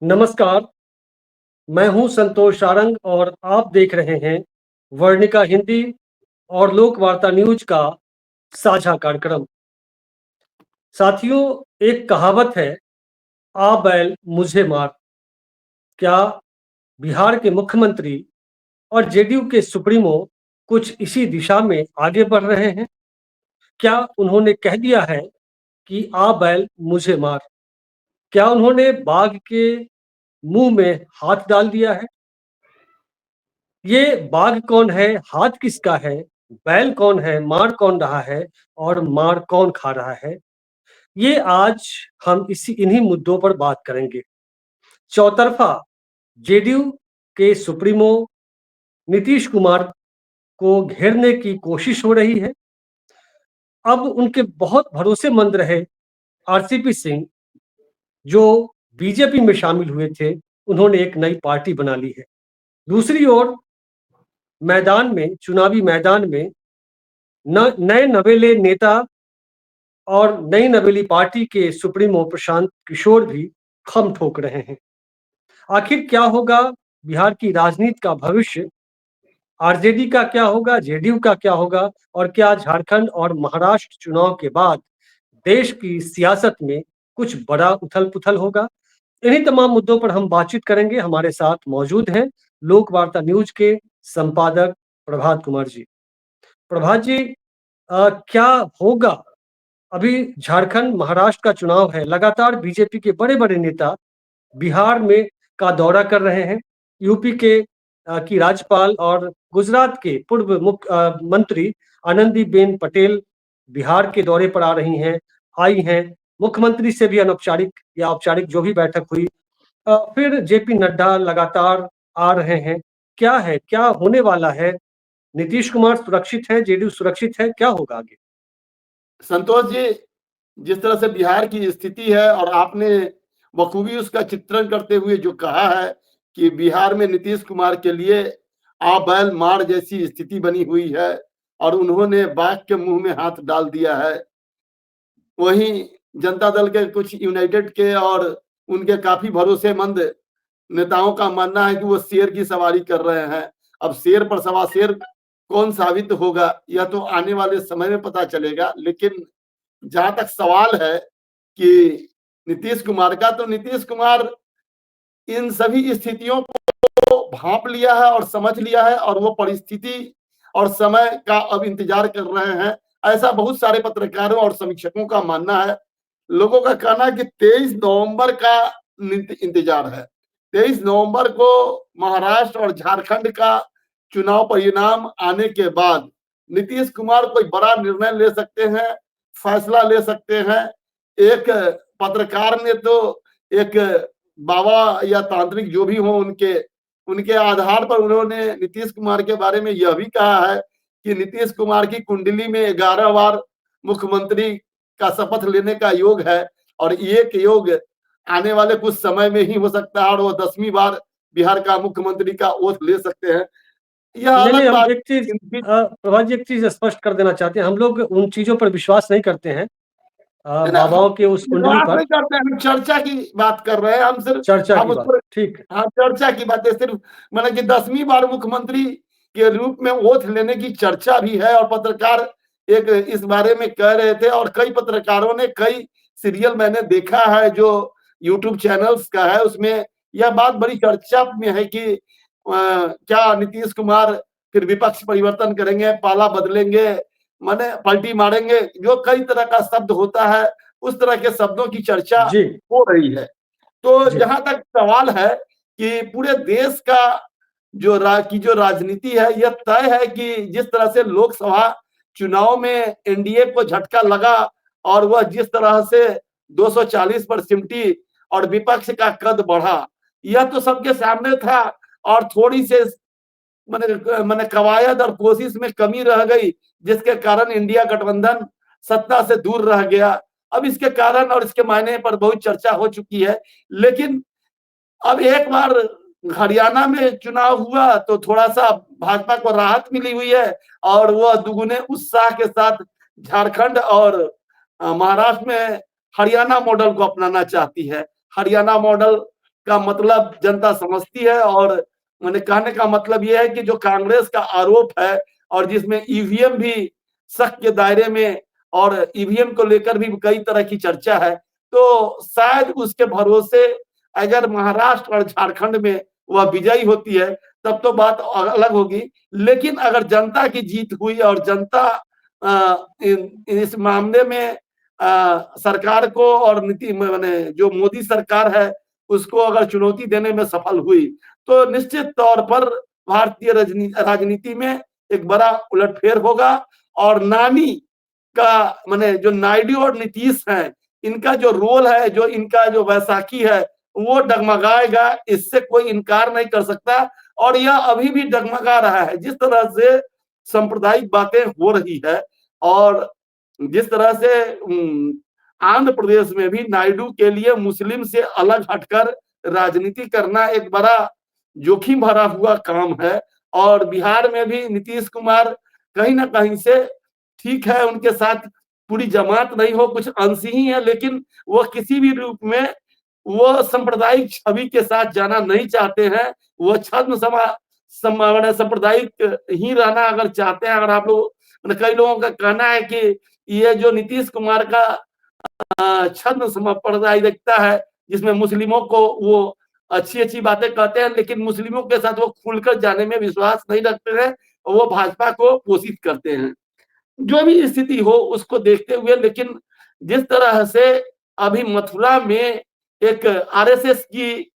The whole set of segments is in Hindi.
नमस्कार, मैं हूं संतोष सारंग और आप देख रहे हैं वर्णिका हिंदी और लोक वार्ता न्यूज का साझा कार्यक्रम। साथियों, एक कहावत है, आ बैल मुझे मार। क्या बिहार के मुख्यमंत्री और जेडीयू के सुप्रीमो कुछ इसी दिशा में आगे बढ़ रहे हैं? क्या उन्होंने कह दिया है कि आ बैल मुझे मार? क्या उन्होंने बाघ के मुंह में हाथ डाल दिया है? ये बाघ कौन है, हाथ किसका है, बैल कौन है, मार कौन रहा है और मार कौन खा रहा है? ये आज हम इन्हीं मुद्दों पर बात करेंगे। चौतरफा जेडीयू के सुप्रीमो नीतीश कुमार को घेरने की कोशिश हो रही है। अब उनके बहुत भरोसेमंद रहे आरसीपी सिंह, जो बीजेपी में शामिल हुए थे, उन्होंने एक नई पार्टी बना ली है। दूसरी ओर चुनावी मैदान में नए नवेले नेता और नई नवेली पार्टी के सुप्रीमो प्रशांत किशोर भी खम ठोक रहे हैं। आखिर क्या होगा बिहार की राजनीति का भविष्य? आरजेडी का क्या होगा, जेडीयू का क्या होगा और क्या झारखंड और महाराष्ट्र चुनाव के बाद देश की सियासत में कुछ बड़ा उथल-पुथल होगा? इन्हीं तमाम मुद्दों पर हम बातचीत करेंगे। हमारे साथ मौजूद हैं लोक वार्ता न्यूज के संपादक प्रभात कुमार जी। प्रभात जी, क्या होगा? अभी झारखंड महाराष्ट्र का चुनाव है, लगातार बीजेपी के बड़े बड़े नेता बिहार में का दौरा कर रहे हैं। यूपी के की राज्यपाल और गुजरात के पूर्व मंत्री आनंदीबेन पटेल बिहार के दौरे पर आई हैं। मुख्यमंत्री से भी अनौपचारिक या औपचारिक जो भी बैठक हुई। फिर जेपी नड्डा लगातार आ रहे हैं। क्या होने वाला है? नीतीश कुमार सुरक्षित है, जेडीयू सुरक्षित है, क्या होगा आगे? संतोष जी, जिस तरह से बिहार की स्थिति है और आपने बखूबी उसका चित्रण करते हुए जो कहा है कि बिहार में नीतीश कुमार के लिए आ बैल मार जैसी स्थिति बनी हुई है और उन्होंने बाघ के मुंह में हाथ डाल दिया है। वहीं जनता दल के कुछ यूनाइटेड के और उनके काफी भरोसेमंद नेताओं का मानना है कि वो शेर की सवारी कर रहे हैं। अब शेर पर सवा शेर कौन साबित होगा यह तो आने वाले समय में पता चलेगा, लेकिन जहां तक सवाल है कि नीतीश कुमार का, तो नीतीश कुमार इन सभी स्थितियों को भांप लिया है और समझ लिया है और वो परिस्थिति और समय का अब इंतजार कर रहे हैं। ऐसा बहुत सारे पत्रकारों और समीक्षकों का मानना है। लोगों का कहना है कि 23 नवंबर का इंतजार है। 23 नवंबर को महाराष्ट्र और झारखंड का चुनाव परिणाम आने के बाद नीतीश कुमार कोई बड़ा निर्णय ले सकते हैं, फैसला ले सकते हैं। एक पत्रकार ने तो एक बाबा या तांत्रिक जो भी हो उनके उनके आधार पर उन्होंने नीतीश कुमार के बारे में यह भी कहा है कि नीतीश कुमार की कुंडली में 11 बार मुख्यमंत्री का शपथ लेने का योग है और एक योग आने वाले कुछ समय में ही हो सकता है और वो 10वीं बार बिहार का मुख्यमंत्री का ओथ ले सकते हैं। यह नहीं, नहीं, अलग हम बात। एक चीज़ प्रभात जी, एक चीज़ स्पष्ट कर देना चाहते हैं। हम लोग उन चीज़ों पर विश्वास नहीं करते हैं, ना हम बाबाओं के उस कुंडली विश्वास पर। नहीं करते, हम चर्चा की बात कर रहे हैं। हम सिर्फ चर्चा हम की उस बात, पर, ठीक है। हाँ, चर्चा की बात है सिर्फ। मतलब कि 10वीं बार मुख्यमंत्री के रूप में ओथ लेने की चर्चा भी है और पत्रकार एक इस बारे में कह रहे थे और कई पत्रकारों ने, कई सीरियल मैंने देखा है जो यूट्यूब चैनल्स का है, उसमें यह बात बड़ी चर्चा में है कि क्या नीतीश कुमार फिर विपक्ष परिवर्तन करेंगे, पाला बदलेंगे, माने पलटी मारेंगे, जो कई तरह का शब्द होता है उस तरह के शब्दों की चर्चा जी, हो रही है। तो जी, जहां तक सवाल है कि पूरे देश का जो राजनीति है, यह तय है कि जिस तरह से लोकसभा चुनाव में एनडीए को झटका लगा और वह जिस तरह से 240 पर सिमटी और विपक्ष का कद बढ़ा, यह तो सबके सामने था। और थोड़ी से मैंने मैंने कवायद और कोशिश में कमी रह गई, जिसके कारण इंडिया गठबंधन सत्ता से दूर रह गया। अब इसके कारण और इसके मायने पर बहुत चर्चा हो चुकी है, लेकिन अब एक बार हरियाणा में चुनाव हुआ तो थोड़ा सा भाजपा को राहत मिली हुई है और वह दुगुने उत्साह के साथ झारखंड और महाराष्ट्र में हरियाणा मॉडल को अपनाना चाहती है। हरियाणा मॉडल का मतलब जनता समझती है। और मैंने कहने का मतलब ये है कि जो कांग्रेस का आरोप है और जिसमें ईवीएम भी शक के दायरे में और ईवीएम को लेकर भी कई तरह की चर्चा है, तो शायद उसके भरोसे अगर महाराष्ट्र और झारखंड में वह विजयी होती है तब तो बात अलग होगी। लेकिन अगर जनता की जीत हुई और जनता इस मामले में सरकार को और नीति माने जो मोदी सरकार है उसको अगर चुनौती देने में सफल हुई तो निश्चित तौर पर भारतीय राजनीति में एक बड़ा उलटफेर होगा। और नानी का माने जो नायडू और नीतीश हैं, इनका जो रोल है, जो इनका जो वैसाखी है, वो डगमगाएगा, इससे कोई इनकार नहीं कर सकता। और यह अभी भी डगमगा रहा है। जिस तरह से सांप्रदायिक बातें हो रही है और जिस तरह से आंध्र प्रदेश में भी नायडू के लिए मुस्लिम से अलग हटकर राजनीति करना एक बड़ा जोखिम भरा हुआ काम है। और बिहार में भी नीतीश कुमार कहीं ना कहीं से ठीक है, उनके साथ पूरी जमात नहीं हो, कुछ अंश ही है, लेकिन वो किसी भी रूप में वो सांप्रदायिक छवि के साथ जाना नहीं चाहते हैं। वो छद्म सांप्रदायिक ही रहना अगर चाहते हैं। अगर आप लोग, कई लोगों का कहना है कि ये जो नीतीश कुमार का छद्म सांप्रदायिकता है जिसमें मुस्लिमों को वो अच्छी बातें कहते हैं, लेकिन मुस्लिमों के साथ वो खुलकर जाने में विश्वास नहीं रखते हैं और वो भाजपा को पोषित करते हैं। जो भी स्थिति हो उसको देखते हुए, लेकिन जिस तरह से अभी मथुरा में एक आरएसएस की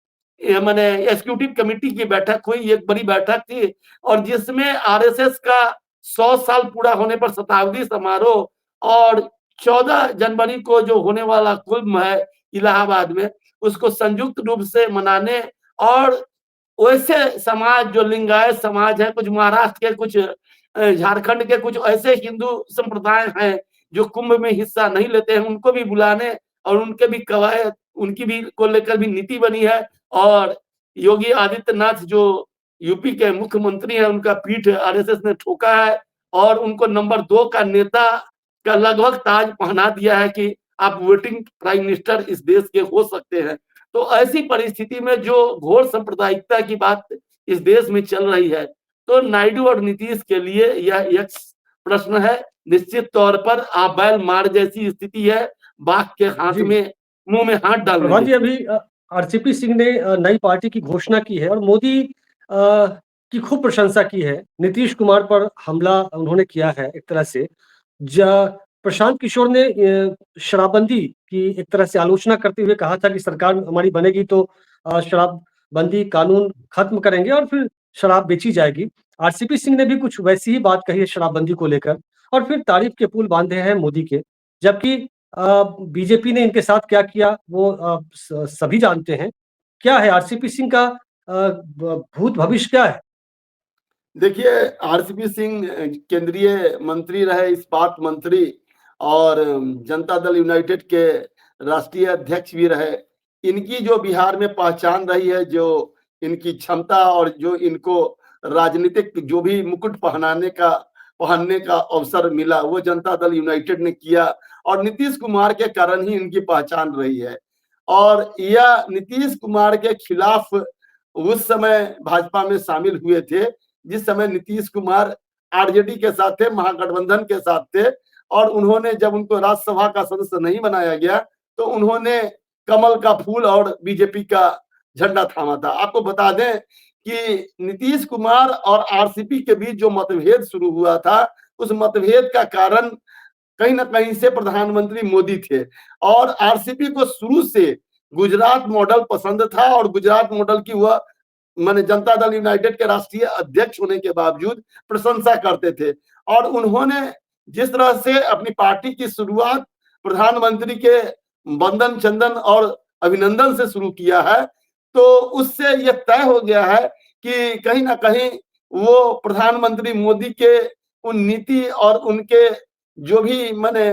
माने एग्जीक्यूटिव कमेटी की बैठक हुई, एक बड़ी बैठक थी और जिसमें आरएसएस का 100 साल पूरा होने पर शताब्दी समारोह और 14 जनवरी को जो होने वाला कुंभ है इलाहाबाद में, उसको संयुक्त रूप से मनाने और वैसे समाज जो लिंगायत समाज है, कुछ महाराष्ट्र के, कुछ झारखंड के, कुछ ऐसे हिंदू संप्रदाय हैं जो कुंभ में हिस्सा नहीं लेते हैं, उनको भी बुलाने और उनके भी कवायद, उनकी भी को लेकर भी नीति बनी है। और योगी आदित्यनाथ जो यूपी के मुख्यमंत्री हैं, उनका पीठ आरएसएस ने ठोका है और उनको नंबर 2 का नेता का लगभग ताज पहना दिया है कि आप वेटिंग प्राइम मिनिस्टर इस देश के हो सकते हैं। तो ऐसी परिस्थिति में जो घोर सांप्रदायिकता की बात इस देश में चल रही है, तो नायडू और नीतीश के लिए यह एक प्रश्न है। निश्चित तौर पर आप बैल मार जैसी स्थिति है, बाघ के हाथ जी। में मुंह में हाथ डालने प्रभात जी, जैसी। अभी आरसीपी सिंह ने नई पार्टी की घोषणा की है और मोदी की खूब प्रशंसा की है। नीतीश कुमार पर हमला उन्होंने किया है एक तरह से। प्रशांत किशोर ने शराबबंदी की एक तरह से आलोचना करते हुए कहा था कि सरकार हमारी बनेगी तो शराबबंदी कानून खत्म करेंगे और फिर शराब बेची जाएगी। आरसीपी सिंह ने भी कुछ वैसी ही बात कही है शराबबंदी को लेकर और फिर तारीफ के पुल बांधे हैं मोदी के। जबकि बीजेपी ने इनके साथ क्या किया वो सभी जानते हैं। क्या है आरसीपी सिंह का भूत भविष्य क्या है? देखिए, आरसीपी सिंह केंद्रीय मंत्री रहे, इस्पात मंत्री और जनता दल यूनाइटेड के राष्ट्रीय अध्यक्ष भी रहे। इनकी जो बिहार में पहचान रही है, जो इनकी क्षमता और जो इनको राजनीतिक जो भी मुकुट पहनने का अवसर मिला, वो जनता दल यूनाइटेड ने किया और नीतीश कुमार के कारण ही इनकी पहचान रही है। और यह नीतीश कुमार के खिलाफ उस समय भाजपा में शामिल हुए थे जिस समय नीतीश कुमार आरजेडी के साथ थे, महागठबंधन के साथ थे। और उन्होंने जब उनको राज्यसभा का सदस्य नहीं बनाया गया तो उन्होंने कमल का फूल और बीजेपी का झंडा थामा था। आपको बता दें कि नीतीश कुमार और आरसीपी के बीच जो मतभेद शुरू हुआ था, उस मतभेद का कारण कहीं ना कहीं से प्रधानमंत्री मोदी थे। और आरसीपी को शुरू से गुजरात मॉडल पसंद था और गुजरात मॉडल की वह माने जनता दल यूनाइटेड के राष्ट्रीय अध्यक्ष होने के बावजूद प्रशंसा करते थे। और उन्होंने जिस तरह से अपनी पार्टी की शुरुआत प्रधानमंत्री के वंदन चंदन और अभिनंदन से शुरू किया है, तो उससे यह तय हो गया है कि कहीं ना कहीं वो प्रधानमंत्री मोदी के उन नीति और उनके जो भी माने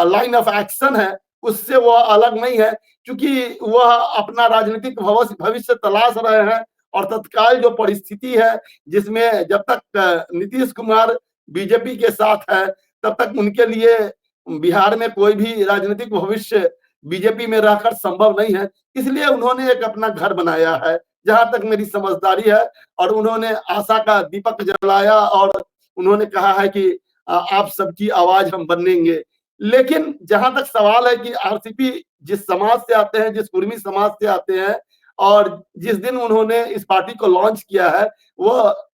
लाइन ऑफ एक्शन है उससे वह अलग नहीं है, क्योंकि वह अपना राजनीतिक भविष्य तलाश रहे हैं। और तत्काल जो परिस्थिति है जिसमें जब तक नीतीश कुमार बीजेपी के साथ है तब तक उनके लिए बिहार में कोई भी राजनीतिक भविष्य बीजेपी में रहकर संभव नहीं है। इसलिए उन्होंने एक अपना घर बनाया है, जहां तक मेरी समझदारी है, और उन्होंने आशा का दीपक जलाया और उन्होंने कहा है कि आप सबकी आवाज हम बनेंगे। लेकिन जहां तक सवाल है कि आरसीपी जिस समाज से आते हैं, जिस कुर्मी समाज से आते हैं, और जिस दिन उन्होंने इस पार्टी को लॉन्च किया है वो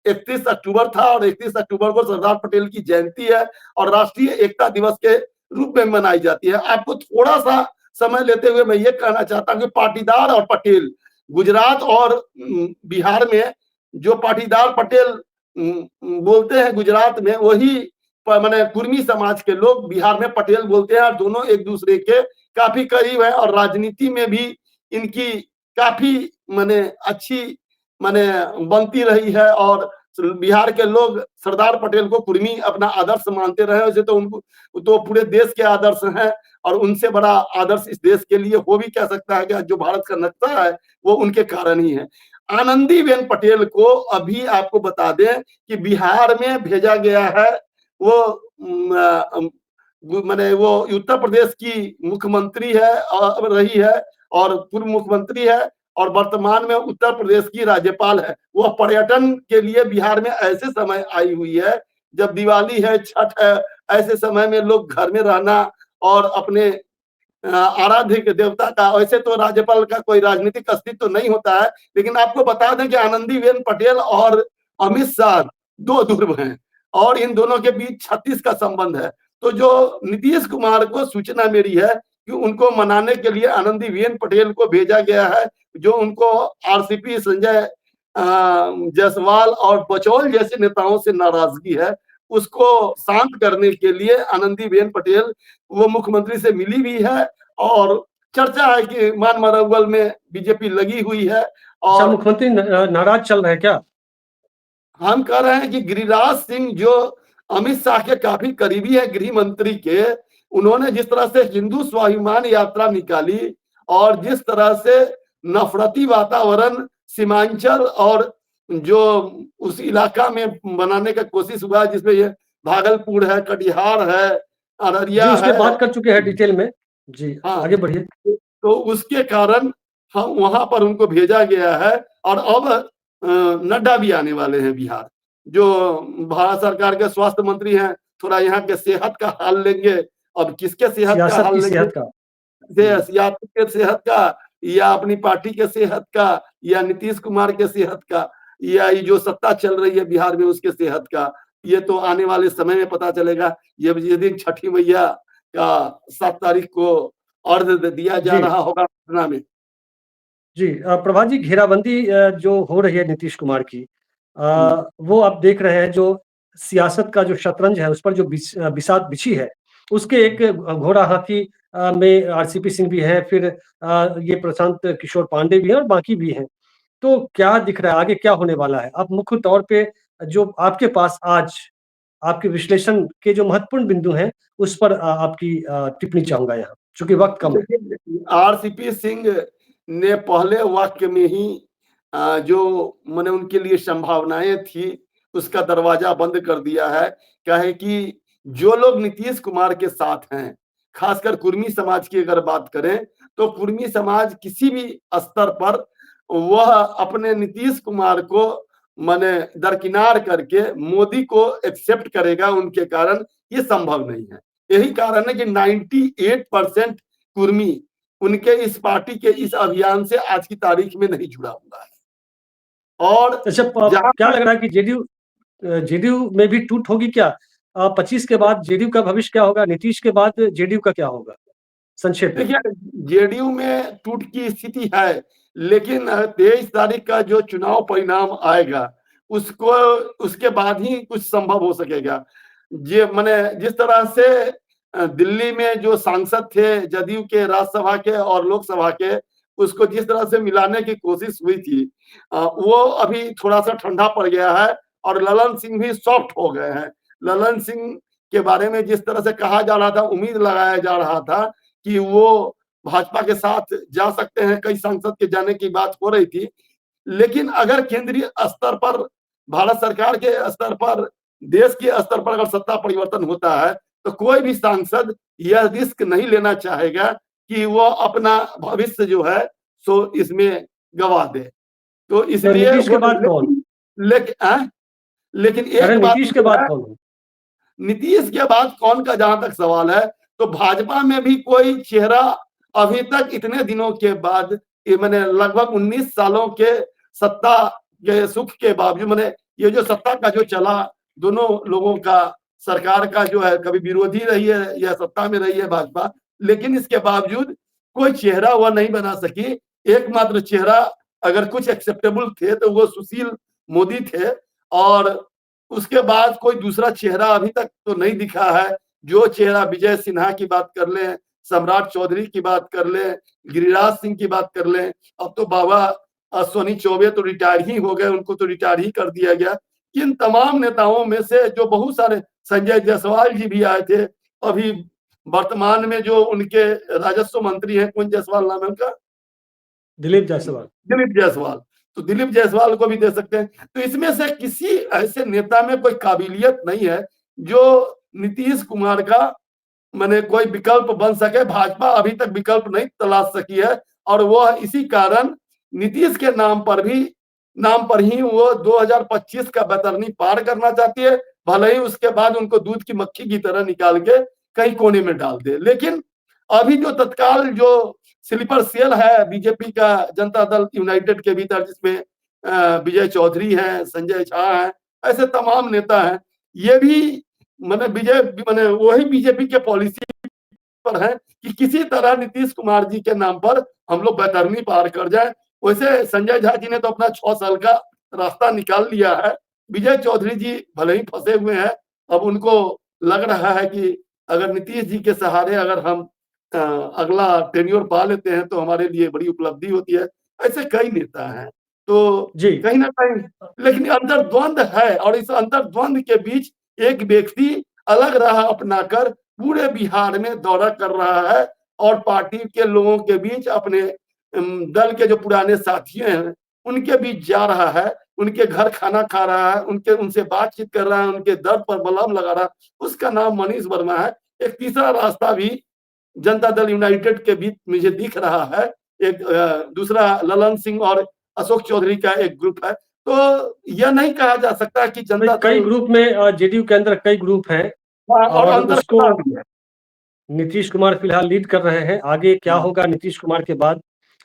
31 अक्टूबर था, और 31 अक्टूबर को सरदार पटेल की जयंती है और राष्ट्रीय एकता दिवस के रूप में मनाई जाती है। आपको थोड़ा सा समय लेते हुए मैं ये कहना चाहता हूँ कि पाटीदार और पटेल, गुजरात और बिहार में जो पाटीदार पटेल बोलते हैं गुजरात में, वही माने कुर्मी समाज के लोग बिहार में पटेल बोलते हैं, और दोनों एक दूसरे के काफी करीब है, और राजनीति में भी इनकी काफी माने अच्छी माने बनती रही है। और बिहार के लोग सरदार पटेल को कुर्मी अपना आदर्श मानते रहे, वैसे तो उनको तो पूरे देश के आदर्श हैं, और उनसे बड़ा आदर्श इस देश के लिए हो भी कह सकता है कि जो भारत का नक्शा है वो उनके कारण ही है। आनंदीबेन पटेल को अभी आपको बता दें कि बिहार में भेजा गया है, वो माने वो उत्तर प्रदेश की मुख्यमंत्री है रही है, और पूर्व मुख्यमंत्री है, और वर्तमान में उत्तर प्रदेश की राज्यपाल है। वह पर्यटन के लिए बिहार में ऐसे समय आई हुई है जब दिवाली है, छठ है, ऐसे समय में लोग घर में रहना और अपने आराध्य देवता का, वैसे तो राज्यपाल का कोई राजनीतिक अस्तित्व तो नहीं होता है, लेकिन आपको बता दें कि आनंदीबेन पटेल और अमित शाह दो ध्रुव हैं, और इन दोनों के बीच 36 का संबंध है। तो जो नीतीश कुमार को सूचना मेरी है कि उनको मनाने के लिए आनंदीबेन पटेल को भेजा गया है, जो उनको आरसीपी संजय जायसवाल और बचौल जैसे नेताओं से नाराजगी है, उसको शांत करने के लिए आनंदीबेन पटेल वो मुख्यमंत्री से मिली भी है, और चर्चा है कि मान मरौवल में बीजेपी लगी हुई है। और मुख्यमंत्री नाराज चल रहे हैं क्या? हम कह रहे हैं कि गिरिराज सिंह जो अमित शाह के काफी करीबी है, गृह मंत्री के, उन्होंने जिस तरह से हिंदू स्वाभिमान यात्रा निकाली और जिस तरह से नफरती वातावरण सीमांचल और जो उस इलाका में बनाने का कोशिश हुआ, जिसमें ये भागलपुर है, कटिहार है, जी, अररिया उसके है। बात कर चुके हैं डिटेल में। जी, हाँ, आगे बढ़िए। तो उसके कारण हम वहां पर उनको भेजा गया है, और अब नड्डा भी आने वाले हैं बिहार, जो भारत सरकार के स्वास्थ्य मंत्री हैं। थोड़ा यहाँ के सेहत का हाल लेंगे। अब किसके सेहत का सियासत हाल की लेंगे? सेहत का। सियासत के सेहत का, या अपनी पार्टी के सेहत का, या नीतीश कुमार के सेहत का, या ये जो सत्ता चल रही है बिहार में उसके सेहत का, ये तो आने वाले समय में पता चलेगा। ये दिन छठी मैया का 7 तारीख को अर्घ्य दिया जा जी, रहा होगा पटना में। जी। प्रभात जी, घेराबंदी जो हो रही है नीतीश कुमार की, हम्म। वो आप देख रहे हैं, जो सियासत का जो शतरंज है उस पर जो बिसात बिछी है, उसके एक घोड़ा हाथी में आरसीपी सिंह भी है, फिर ये प्रशांत किशोर पांडे भी हैं और बाकी भी हैं। तो क्या दिख रहा है आगे क्या होने वाला है? आप मुख्य तौर पे जो आपके पास आज आपके विश्लेषण के जो महत्वपूर्ण बिंदु हैं, उस पर आपकी टिप्पणी चाहूँगा यहाँ, चूँकि वक़्त कम है। देखिए, आरसीपी सिंह ने पहले वाक्य में ही जो मैंने उनके लिए संभावनाएं थी उसका दरवाजा बंद कर दिया है। कहे कि जो लोग नीतीश कुमार के साथ हैं, खासकर कुर्मी समाज की अगर बात करें, तो कुर्मी समाज किसी भी स्तर पर वह अपने नीतीश कुमार को माने दरकिनार करके मोदी को एक्सेप्ट करेगा, उनके कारण ये संभव नहीं है। यही कारण है कि 98% कुर्मी उनके इस पार्टी के इस अभियान से आज की तारीख में नहीं जुड़ा हुआ है। और अच्छा, प जहां क्या तक लग रहा है कि जेडीयू में भी टूट होगी क्या? 25 के बाद जेडीयू का भविष्य क्या होगा? नीतीश के बाद जेडीयू का क्या होगा? संक्षेप में। देखिए, जेडीयू में टूट की स्थिति है, लेकिन 23 तारीख का जो चुनाव परिणाम आएगा उसको उसके बाद ही कुछ संभव हो सकेगा। जे माने जिस तरह से दिल्ली में जो सांसद थे जदयू के, राज्यसभा के और लोकसभा के, उसको जिस तरह से मिलाने की कोशिश हुई थी, वो अभी थोड़ा सा ठंडा पड़ गया है, और ललन सिंह भी सॉफ्ट हो गए हैं। ललन सिंह के बारे में जिस तरह से कहा जा रहा था, उम्मीद लगाया जा रहा था कि वो भाजपा के साथ जा सकते हैं, कई सांसद के जाने की बात हो रही थी। लेकिन अगर केंद्रीय स्तर पर, भारत सरकार के स्तर पर, देश के स्तर पर अगर सत्ता परिवर्तन होता है, तो कोई भी सांसद यह रिस्क नहीं लेना चाहेगा कि वो अपना भविष्य जो है सो इसमें गवा दे। तो तो इसलिए नीतीश के वो बाद कौन? लेकिन कह रहे एक बात नीतीश के जो बाद है, कौन हो? नीतीश के बाद कौन का जहां तक सवाल है, तो भाजपा में भी कोई चेहरा अभी तक इतने दिनों के बाद, ये मैंने लगभग 19 सालों के सत्ता के सुख के बावजूद, मैंने ये जो सत्ता का जो चला दोनों लोगों का, सरकार का जो है कभी विरोधी रही है या सत्ता में रही है भाजपा, लेकिन इसके बावजूद कोई चेहरा वह नहीं बना सकी। एकमात्र चेहरा अगर कुछ एक्सेप्टेबल थे तो वो सुशील मोदी थे, और उसके बाद कोई दूसरा चेहरा अभी तक तो नहीं दिखा है। जो चेहरा विजय सिन्हा की बात कर लें, सम्राट चौधरी की बात कर लें, गिरिराज सिंह की बात कर लें, अब तो बाबा सोनी चौबे तो रिटायर ही हो गए, उनको तो रिटायर ही कर दिया गया। इन तमाम नेताओं में से जो बहुत सारे, संजय जायसवाल जी भी आए थे, अभी वर्तमान में जो उनके राजस्व मंत्री हैं, कौन जायसवाल नाम है उनका, दिलीप जायसवाल। दिलीप जायसवाल, तो दिलीप जायसवाल को भी दे सकते हैं। तो इसमें से किसी ऐसे नेता में कोई काबिलियत नहीं है जो नीतीश कुमार का माने कोई विकल्प बन सके। भाजपा अभी तक विकल्प नहीं तलाश सकी है, और वो इसी कारण नीतीश के नाम पर ही वो 2025 का बैतरनी पार करना चाहती है, भले ही उसके बाद उनको दूध की मक्खी की तरह निकाल के कहीं कोने में डाल दे। लेकिन अभी जो तत्काल जो स्लीपर सेल है बीजेपी का, जनता दल यूनाइटेड के भीतर, जिसमें विजय चौधरी हैं, संजय झा हैं, ऐसे तमाम नेता हैं, ये भी मैंने वही बीजेपी के पॉलिसी पर है कि किसी तरह नीतीश कुमार जी के नाम पर हम लोग बैतरनी पार कर जाए। वैसे संजय झा जी ने तो अपना 6 साल का रास्ता निकाल लिया है। विजय चौधरी जी भले ही फंसे हुए हैं, अब उनको लग रहा है कि अगर नीतीश जी के सहारे अगर हम अगला टेन्योर पा लेते हैं तो हमारे लिए बड़ी उपलब्धि होती है। ऐसे कई नेता हैं, तो जी। कहीं ना कहीं लेकिन अंतर्द्वंद है, और इस अंतर्द्वंद के बीच एक व्यक्ति अलग राह अपनाकर पूरे बिहार में दौरा कर रहा है, और पार्टी के लोगों के बीच अपने दल के जो पुराने साथी हैं उनके बीच जा रहा है, उनके घर खाना खा रहा है, उनसे बातचीत कर रहा है, उनके दर्द पर मलहम लगा रहा है। उसका नाम मनीष वर्मा है। एक तीसरा रास्ता भी जनता दल यूनाइटेड के बीच मुझे दिख रहा है। एक दूसरा ललन सिंह और अशोक चौधरी का एक ग्रुप है। तो यह नहीं कहा जा सकता कि जनता कई दल, ग्रुप में जेडीयू के अंदर कई ग्रुप हैं और और अंतर उसको भी है। नीतीश कुमार फिलहाल लीड कर रहे हैं। आगे क्या हाँ, होगा नीतीश कुमार के बाद,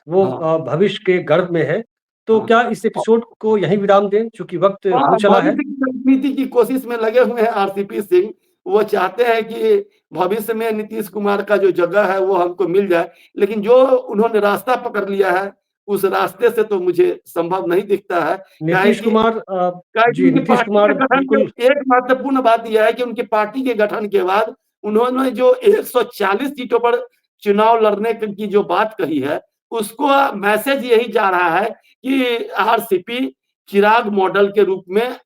वो हाँ, भविष्य के गर्भ में है। तो हाँ। क्या इस एपिसोड को यहीं विराम दें, चूंकि वक्त हो हाँ, चला है? भविष्य की राजनीति की कोशिश में लगे हुए हैं आरसीपी सिंह। वो चाहते हैं कि भविष्य में नीतीश कुमार का जो जगह है वो हमको मिल जाए, लेकिन जो उन्होंने रास्ता पकड़ लिया है उस रास्ते से तो मुझे संभव नहीं दिखता है। नीतीश कुमार जी, उनकी नीतीश पार्टी कुमार के गठन के बिल्कुल। एक महत्वपूर्ण बात यह है कि उनकी पार्टी के गठन के बाद उन्होंने जो 140 सीटों पर चुनाव लड़ने की जो बात कही है, उसको मैसेज यही जा रहा है कि आरसीपी चिराग मॉडल के रूप में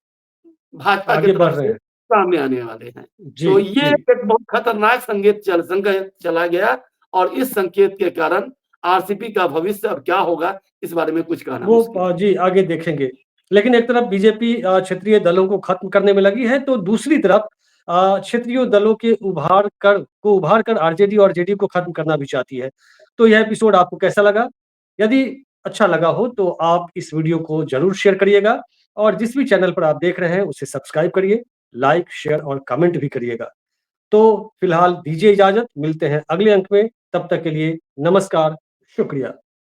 भाजपा की आगे बढ़ तरफ रहे से हैं। सामने आने वाले हैं। जी, तो ये जी। एक बहुत खतरनाक संकेत चला गया, और इस संकेत के कारण आरसीपी का भविष्य अब क्या होगा, इस बारे में कुछ कहना वो मुश्किल है। जी आगे देखेंगे। लेकिन एक तरफ बीजेपी क्षेत्रीय दलों को खत्म करने में लगी है, तो दूसरी तरफ क्षेत्रीय दलों के उभार कर आरजेडी और जेडीयू को खत्म करना भी चाहती है। तो यह एपिसोड आपको कैसा लगा? यदि अच्छा लगा हो तो आप इस वीडियो को जरूर शेयर करिएगा, और जिस भी चैनल पर आप देख रहे हैं उसे सब्सक्राइब करिए, लाइक, शेयर और कमेंट भी करिएगा। तो फिलहाल दीजिए इजाजत, मिलते हैं अगले अंक में। तब तक के लिए नमस्कार, शुक्रिया।